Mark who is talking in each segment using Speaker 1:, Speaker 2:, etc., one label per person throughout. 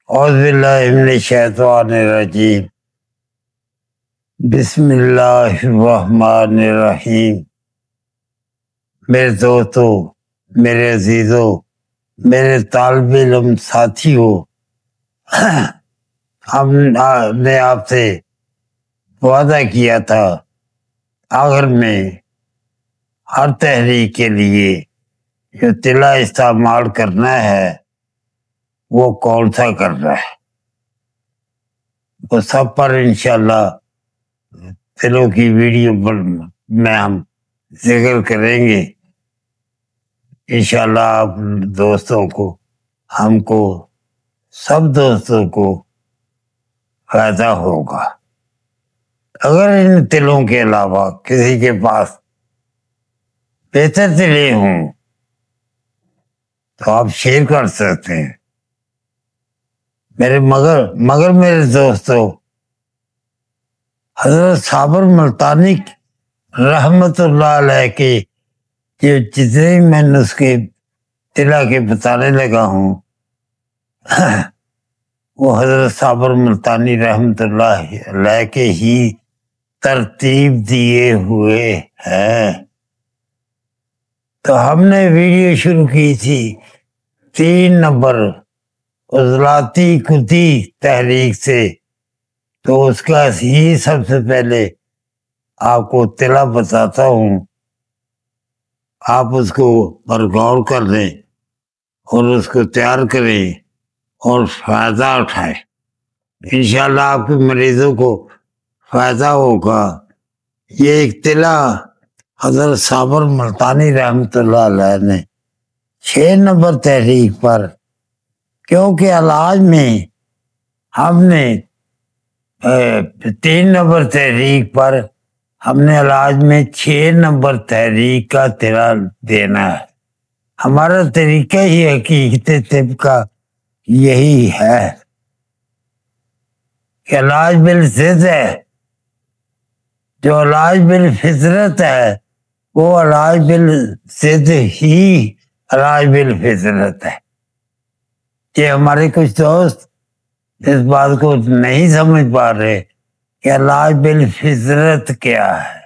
Speaker 1: اعوذ باللہ من الشیطان الرجیم بسم اللہ الرحمن الرحیم۔ میرے دوستوں، میرے عزیزوں، میرے طالب علم ساتھیوں، ہم نے آپ سے وعدہ کیا تھا آخر میں ہر تحریک کے لیے جو تلا استعمال کرنا ہے وہ کون سا کرنا ہے، وہ سب پر انشاءاللہ تلوں کی ویڈیو میں ہم ذکر کریں گے۔ انشاءاللہ آپ دوستوں کو، ہم کو، سب دوستوں کو فائدہ ہوگا۔ اگر ان تلوں کے علاوہ کسی کے پاس بہتر تلے ہوں تو آپ شیئر کر سکتے ہیں۔ مگر میرے دوستوں، حضرت صابر ملتانی رحمت اللہ علیہ کے جو جتنے میں نسخے تلا کے بتانے لگا ہوں وہ حضرت صابر ملتانی رحمت اللہ علیہ کے ہی ترتیب دیے ہوئے ہیں۔ تو ہم نے ویڈیو شروع کی تھی 3 نمبر عضلاتی کتی تحریک سے، تو اس کا ہی سب سے پہلے آپ کو تلا بتاتا ہوں، آپ اس کو پر غور کر لیں اور اس کو تیار کریں اور فائدہ اٹھائیں۔ انشاءاللہ آپ کے مریضوں کو فائدہ ہوگا۔ یہ ایک تلا حضرت صابر ملتانی رحمت اللہ علیہ نے 6 نمبر تحریک پر، کیونکہ علاج میں ہم نے 3 نمبر تحریک پر ہم نے علاج میں 6 نمبر تحریک کا تلا دینا ہے۔ ہمارا طریقہ ہی حقیقت طب کا یہی ہے کہ علاج بالضد ہے، جو علاج بالفطرت ہے وہ علاج بالضد ہی علاج بالفطرت ہے۔ کہ ہمارے کچھ دوست اس بات کو نہیں سمجھ پا رہے کہ علاج بالفطرت کیا ہے۔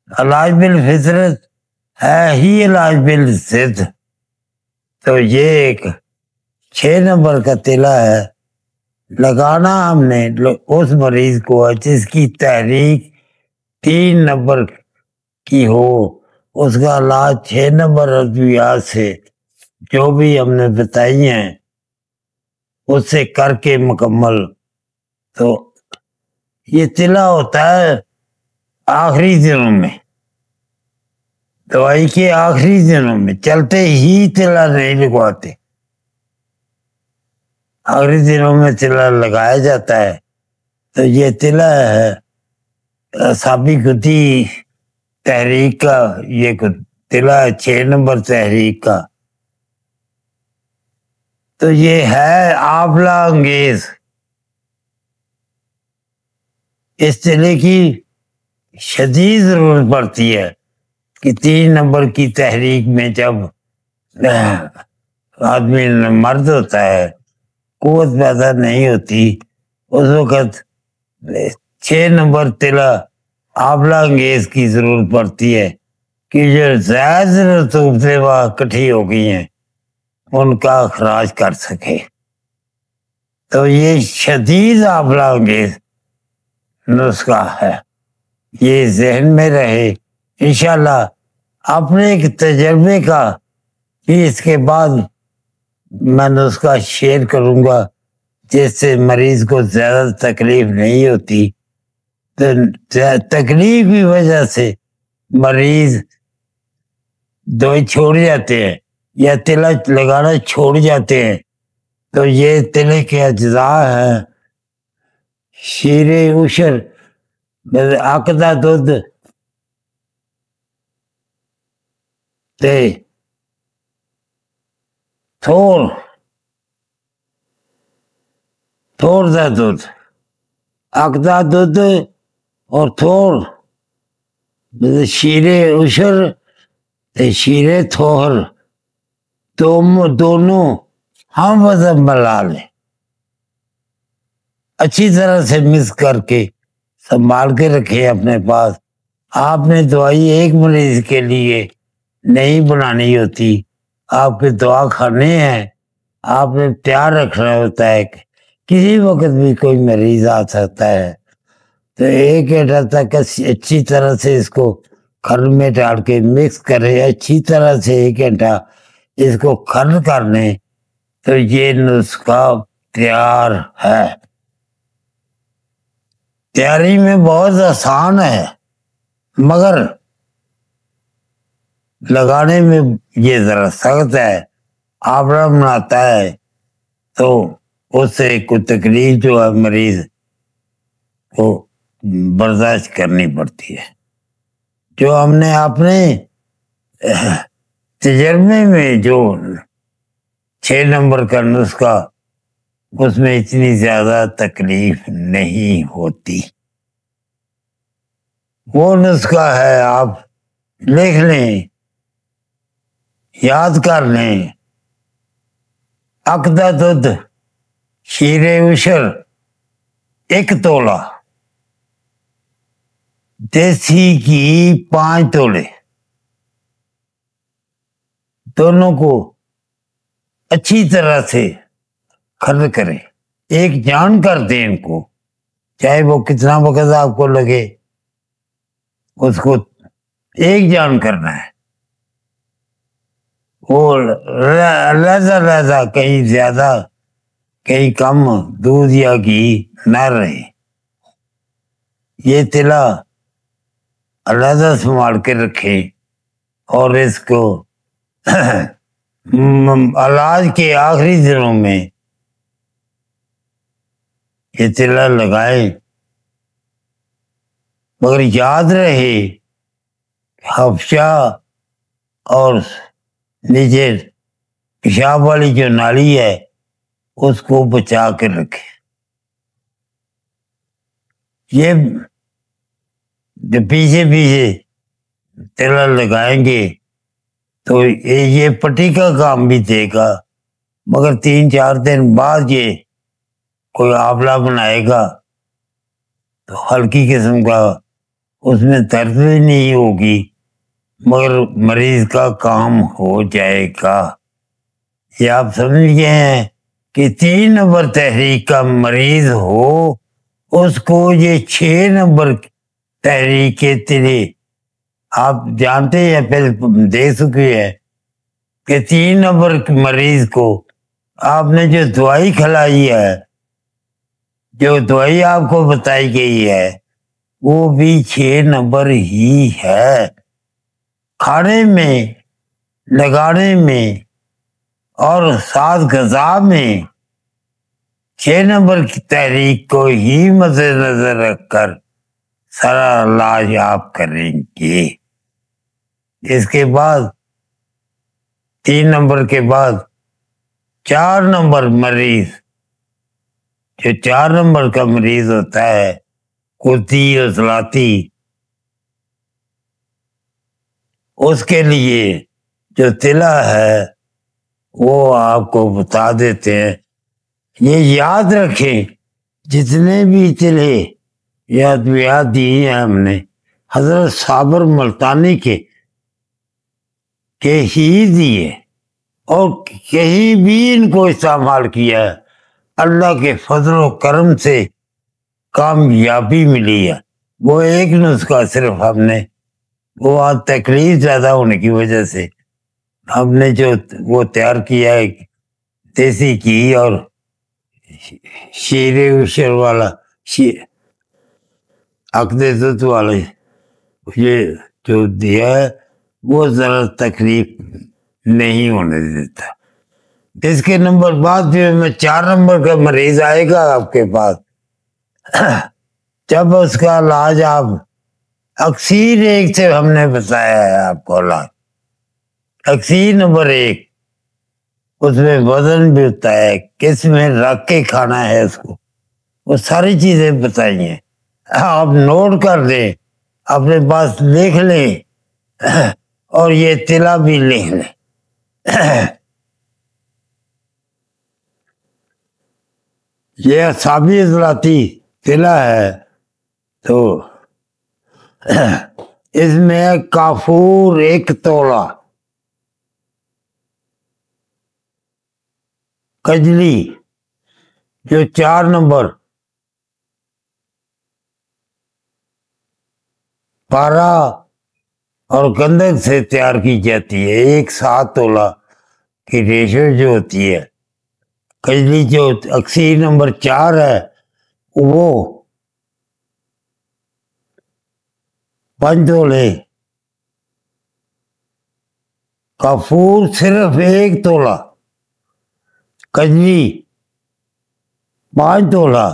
Speaker 1: علاج بالفطرت ہے ہی علاج بالضد۔ تو یہ ایک 6 نمبر کا تلا ہے، لگانا ہم نے اس مریض کو جس کی تحریک 3 نمبر کی ہو، اس کا علاج 6 نمبر ادویات سے جو بھی ہم نے بتائی ہیں اس سے کر کے مکمل۔ تو یہ تلا ہوتا ہے آخری دنوں میں، دوائی کے آخری دنوں میں، چلتے ہی تلا نہیں لگواتے، آخری دنوں میں تلا لگایا جاتا ہے۔ تو یہ تلا ہے اعصابی گدی تحریک کا، یہ تلا ہے 6 نمبر تحریک کا۔ تو یہ ہے آفلا انگیز۔ اس تلے کی شدید ضرورت پڑتی ہے کہ 3 نمبر کی تحریک میں جب آدمی مرد ہوتا ہے، قوت پیدا نہیں ہوتی، اس وقت 6 نمبر تلا آفلا انگیز کی ضرورت پڑتی ہے کہ جو زائد رطوبتیں وہاں کٹھی ہو گئی ہیں ان کا اخراج کر سکے۔ تو یہ شدید آفلا انگیز نسخہ ہے، یہ ذہن میں رہے۔ انشاءاللہ اپنے ایک تجربے کا بھی اس کے بعد میں نسخہ شیئر کروں گا جس سے مریض کو زیادہ تکلیف نہیں ہوتی۔ تو تکلیف کی وجہ سے مریض دوائی چھوڑ جاتے ہیں یا تلا لگانا چھوڑ جاتے ہیں۔ تو یہ تلے کے اجزاء ہیں: شیر عشر، عقدہ دودھ، تھوڑ دا دودھ، عقدہ دودھ اور تھوڑ، شیر عشر شیر تھوہر، دونوں ہم وزن بنا لیں۔ اچھی طرح سے مکس کر کے سنبھال کے رکھے اپنے پاس. آپ نے دوائی ایک مریض کے لیے نہیں بنانی ہوتی, آپ کے دوا کھانے ہیں, آپ نے تیار رکھنا ہوتا ہے. کسی وقت بھی کوئی مریض آ سکتا ہے, تو 1 گھنٹہ تک اچھی طرح سے اس کو کھل میں ڈال کے مکس کرے, اچھی طرح سے 1 گھنٹہ اس کو کھل کر لیں, تو یہ نسخہ تیار ہے. تیاری میں بہت آسان ہے, مگر لگانے میں یہ ذرا سخت ہے. آبلہ بناتا ہے تو اس سے کوئی تکلیف جو ہے مریض کو برداشت کرنی پڑتی ہے. جو ہم نے اپنے تجربے میں جو 6 نمبر کا نسخہ, اس میں اتنی زیادہ تکلیف نہیں ہوتی. وہ نسخہ ہے, آپ لکھ لیں, یاد کر لیں. عقدہ دودھ, شیر عشر 1 تولہ, دیسی گھی 5 تولے, دونوں کو اچھی طرح سے کھل کریں, ایک جان کر دیں ان کو, چاہے وہ کتنا وقت آپ کو لگے, اس کو ایک جان کرنا ہے. وہ لہذا کہیں زیادہ کہیں کم دودھ یا گھی نہ رہے. یہ تلا علیحدہ سنبھال کے رکھیں, اور اس کو علاج کے آخری دنوں میں یہ تلا لگائیں. مگر یاد رہے حفشہ اور نیچے پیشاب والی جو نالی ہے اس کو بچا کے رکھے. یہ جو پیچھے تلا لگائیں گے تو یہ پٹی کا کام بھی دے گا, مگر 3-4 دن بعد یہ کوئی آبلہ بنائے گا تو ہلکی قسم کا, اس میں درد بھی نہیں ہوگی, مگر مریض کا کام ہو جائے گا. یہ آپ سمجھ گئے ہیں کہ 3 نمبر تحریک کا مریض ہو, اس کو یہ 6 نمبر تحریک کے تلے, آپ جانتے ہیں پہلے دیکھ چکے ہیں کہ 3 نمبر مریض کو آپ نے جو دوائی کھلائی ہے, جو دوائی آپ کو بتائی گئی ہے, وہ بھی 6 نمبر ہی ہے. کھانے میں, لگانے میں اور ساتھ غذا میں 6 نمبر کی تحریک کو ہی مد نظر رکھ کر سارا علاج آپ کریں گے. اس کے بعد 3 نمبر کے بعد 4 نمبر مریض, جو 4 نمبر کا مریض ہوتا ہے, قوتی عضلاتی, اس کے لیے جو تلا ہے وہ آپ کو بتا دیتے ہیں. یہ یاد رکھیں, جتنے بھی تلے یا ادویات دی ہیں ہم نے حضرت صابر ملتانی کے ہی دیے, اور کہیں بھی ان کو استعمال کیا ہے, اللہ کے فضل و کرم سے کامیابی ملی ہے. وہ ایک نسخہ صرف ہم نے, وہ آج تکلیف زیادہ ہونے کی وجہ سے ہم نے جو وہ تیار کیا ہے, دیسی گھی اور شیر عشر والا, عقد دودھ والے, یہ جو دیا ہے وہ ذرا تکلیف نہیں ہونے دیتا. اس کے نمبر بعد جو 4 نمبر کا مریض آئے گا آپ کے پاس, جب اس کا علاج آپ اکسیر 1 سے ہم نے بتایا ہے آپ کو علاج, اکسیر نمبر 1, اس میں وزن بھی ہوتا ہے, کس میں رکھ کے کھانا ہے اس کو, وہ ساری چیزیں بتائی ہیں. آپ نوٹ کر دیں, اپنے پاس لکھ لیں, اور یہ تلا بھی لکھ لیں. یہ اعصابی عضلاتی قلعہ ہے، تو اس میں کافور 1 تولہ، کجلی جو 4 نمبر، پارا اور گندک سے تیار کی جاتی ہے، 1:7 تولہ کی ریشو جو ہوتی ہے۔ کجلی جو اکسیر نمبر 4 ہے وہ 5 تولے، کافور صرف 1 تولہ، کجلی 5 تولہ،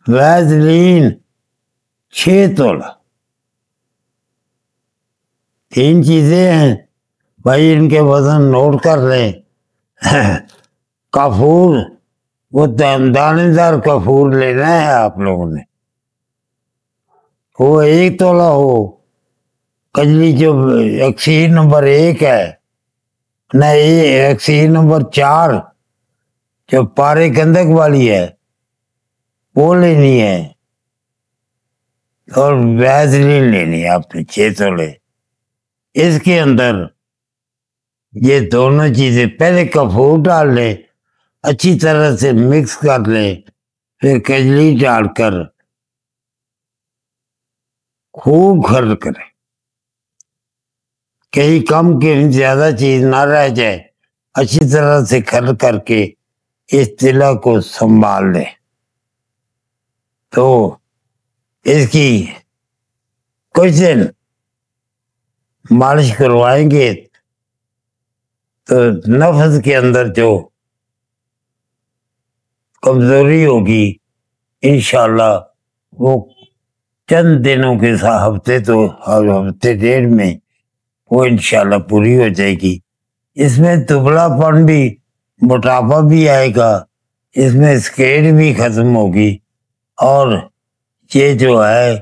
Speaker 1: ویزلین 6 تولہ۔ 3 چیزیں ہیں بھائی، ان کے وزن نوٹ کر لیں۔ کافور وہ دانے دار کافور لینا ہے آپ لوگوں نے، وہ 1 تولہ ہو۔ کجلی جو اکسیر نمبر 1 ہے، نہیں اکسیر نمبر 4 جو پارے گندک والی ہے وہ لینی ہے، اور ویزلین لینی ہے آپ نے 6 تولے۔ اس کے اندر یہ دونوں چیزیں پہلے کافور ڈال لیں، اچھی طرح سے مکس کر لیں، پھر کجلی ڈال کر خوب خرد کریں، کہیں کم کہیں زیادہ چیز نہ رہ جائے، اچھی طرح سے خرد کر کے اس تلا کو سنبھال لیں۔ تو اس کی کچھ دن مالش کروائیں گے تو نفس کے اندر جو کمزوری ہوگی انشاءاللہ وہ چند دنوں کے ساتھ، ہفتے 1.5 میں وہ انشاءاللہ پوری ہو جائے گی۔ اس میں دبلا پن بھی، موٹاپا بھی آئے گا، اس میں اسکیٹ بھی ختم ہوگی، اور یہ جو ہے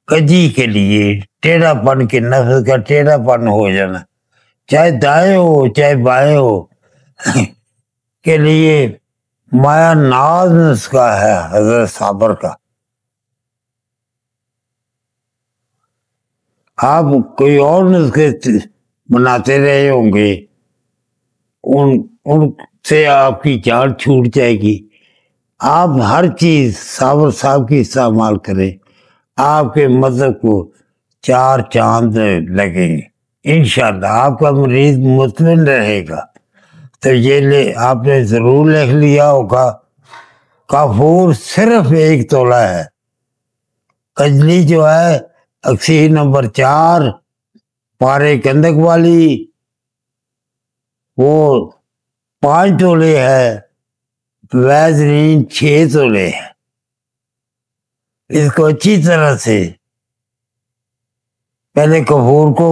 Speaker 1: کجی کے لیے ٹیڑھا پن کے نفس کا ٹیڑھا پن ہو جانا، چاہے دائیں ہو چاہے بائیں ہو، کے لیے مایا ناز نسخہ ہے حضرت صابر کا۔ آپ کوئی اور نسخے بناتے رہے ہوں گے، ان سے آپ کی جان چھوٹ جائے گی۔ آپ ہر چیز صابر صاحب کی استعمال کریں، آپ کے مذہب کو 4 چاند لگیں گے انشاءاللہ، آپ کا مریض مطمئن رہے گا۔ تو یہ آپ نے ضرور لکھ لیا ہوگا، کافور صرف 1 تولہ ہے، کجلی جو ہے اکسیر نمبر 4 پارے گندک والی وہ 5 تولے ہے، ویزلین 6 تولے ہے۔ اس کو اچھی طرح سے پہلے کافور کو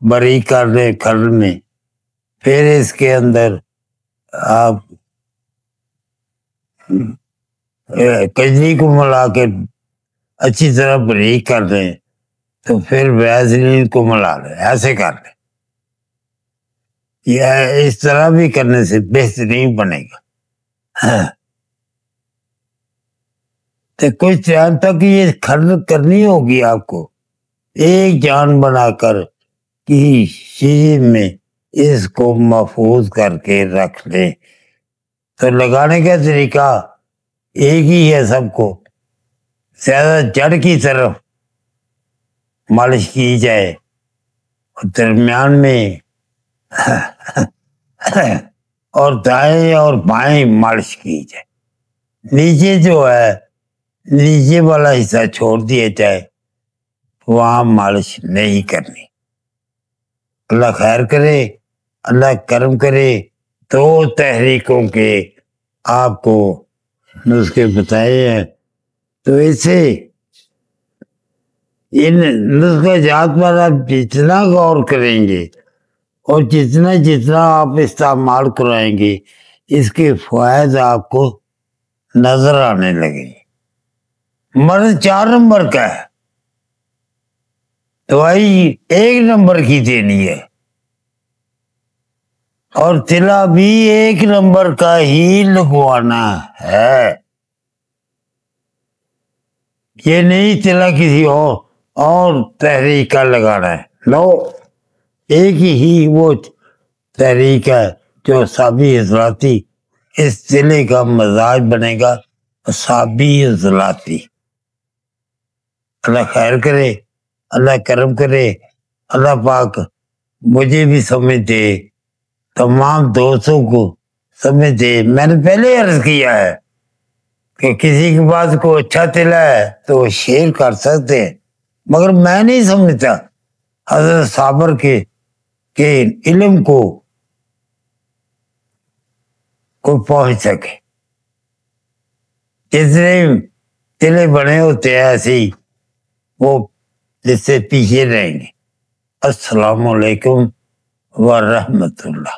Speaker 1: باریک کر لیں کھل میں، پھر اس کے اندر آپ کجلی کو ملا کے اچھی طرح باریک کر دیں، تو پھر ویزلین کو ملا لیں، ایسے کر لیں۔ یہ اس طرح بھی کرنے سے بہترین بنے گا۔ تو کچھ ٹائم تک یہ خرد کرنی ہوگی آپ کو، ایک جان بنا کر کسی چیز میں اس کو محفوظ کر کے رکھ لیں۔ تو لگانے کا طریقہ ایک ہی ہے سب کو، زیادہ جڑ کی طرف مالش کی جائے، درمیان میں اور دائیں اور بائیں مالش کی جائے، نیچے جو ہے نیچے والا حصہ چھوڑ دیا جائے، وہاں مالش نہیں کرنی۔ اللہ خیر کرے، اللہ کرم کرے۔ 2 تحریکوں کے آپ کو نسخے بتائے ہیں، تو اسے ان نسخہ جات پر آپ جتنا غور کریں گے اور جتنا آپ استعمال کرائیں گے، اس کے فوائد آپ کو نظر آنے لگیں گے۔ مرض 4 نمبر کا ہے، دوائی 1 نمبر کی دینی ہے۔ اور تلا بھی 1 نمبر کا ہی لگوانا ہے، یہ نہیں تلا کسی اور تحریک کا لگانا ہے، لو ایک ہی وہ تحریک ہے جو اعصابی عضلاتی، اس تلے کا مزاج بنے گا اعصابی عضلاتی۔ اللہ خیر کرے، اللہ کرم کرے، اللہ پاک مجھے بھی سمجھ دے، تمام دوستوں کو سمجھ دے۔ میں نے پہلے عرض کیا ہے کہ کسی کے پاس کو اچھا تلا ہے تو وہ شیئر کر سکتے ہیں، مگر میں نہیں سمجھتا حضرت صابر کے علم کو پہنچ سکے۔ جتنے تلے بنے ہوتے ہیں ایسے ہی وہ جس سے پیچھے رہیں گے۔ السلام علیکم ورحمۃ اللہ۔